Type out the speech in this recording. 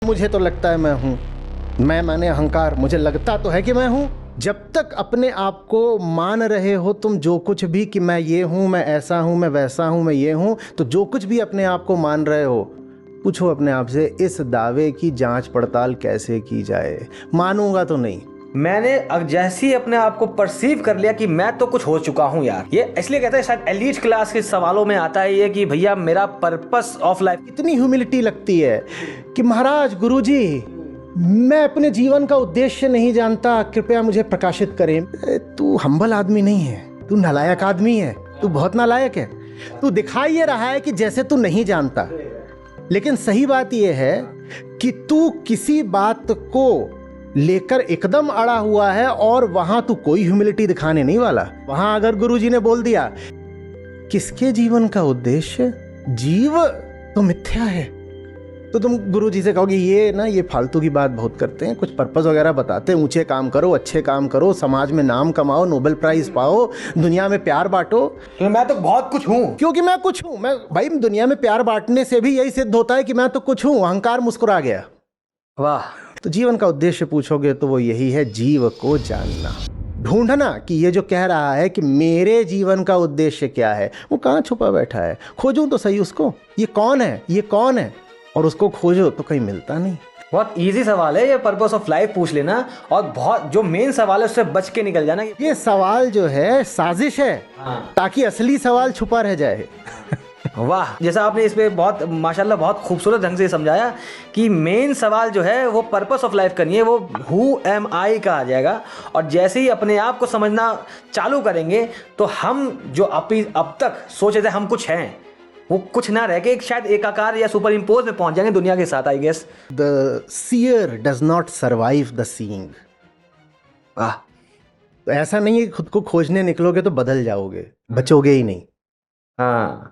मुझे तो लगता है मैं हूँ। मैं माने अहंकार, मुझे लगता तो है कि मैं हूँ। जब तक अपने आप को मान रहे हो तुम जो कुछ भी कि मैं ये हूँ, मैं ऐसा हूँ, मैं वैसा हूँ, मैं ये हूँ, तो जो कुछ भी अपने आप को मान रहे हो, पूछो अपने आप से इस दावे की जांच पड़ताल कैसे की जाए। मानूंगा तो नहीं। मैंने जैसे ही अपने आप को परसीव कर लिया कि मैं तो कुछ हो चुका हूं यार। ये इसलिए कहते हैं शायद एलीट क्लास के सवालों में आता है ये कि भैया मेरा पर्पस ऑफ लाइफ। इतनी ह्यूमिलिटी लगती है कि महाराज, गुरुजी, मैं अपने जीवन का उद्देश्य नहीं जानता, कृपया मुझे प्रकाशित करें। तू हम्बल आदमी नहीं है, तू नालायक आदमी है, तू बहुत नालायक है। तू दिखाई ये रहा है कि जैसे तू नहीं जानता, लेकिन सही बात यह है कि तू किसी बात को लेकर एकदम अड़ा हुआ है और वहां तू कोई ह्यूमिलिटी दिखाने नहीं वाला। वहां अगर गुरुजी ने बोल दिया किसके जीवन का उद्देश्य, जीव तो मिथ्या है, तो तुम गुरुजी से कहोगे ये फालतू की बात बहुत करते हैं, कुछ पर्पस वगैरह बताते हैं, ऊंचे काम करो, अच्छे काम करो, समाज में नाम कमाओ, नोबेल प्राइज पाओ, दुनिया में प्यार बांटो। तो मैं तो बहुत कुछ हूं, क्योंकि मैं कुछ हूं। मैं भाई, दुनिया में प्यार बांटने से भी यही सिद्ध होता है कि मैं तो कुछ हूं। अहंकार मुस्कुरा गया। वाह। तो जीवन का उद्देश्य पूछोगे तो वो यही है, जीव को जानना, ढूंढना कि ये जो कह रहा है कि मेरे जीवन का उद्देश्य क्या है, वो कहाँ छुपा बैठा है। खोजूं तो सही उसको, ये कौन है, ये कौन है, और उसको खोजो तो कहीं मिलता नहीं। बहुत इजी सवाल है ये, पर्पस ऑफ लाइफ पूछ लेना, और बहुत जो मेन सवाल है उससे बच के निकल जाना। ये सवाल जो है साजिश है, ताकि असली सवाल छुपा रह जाए। वाह, जैसा आपने इस पे बहुत माशाल्लाह बहुत खूबसूरत ढंग से समझाया कि मेन सवाल जो है वो पर्पस ऑफ लाइफ का नहीं है, वो हु एम आई का आ जाएगा। और जैसे ही अपने आप को समझना चालू करेंगे तो हम जो अब तक सोचे थे हम कुछ हैं, वो कुछ ना रह के एक शायद एकाकार या सुपर इम्पोज में पहुंच जाएंगे दुनिया के साथ, I guess. The seer does not survive the seeing. वाह। तो ऐसा नहीं है खुद को खोजने निकलोगे तो बदल जाओगे, बचोगे ही नहीं। हाँ।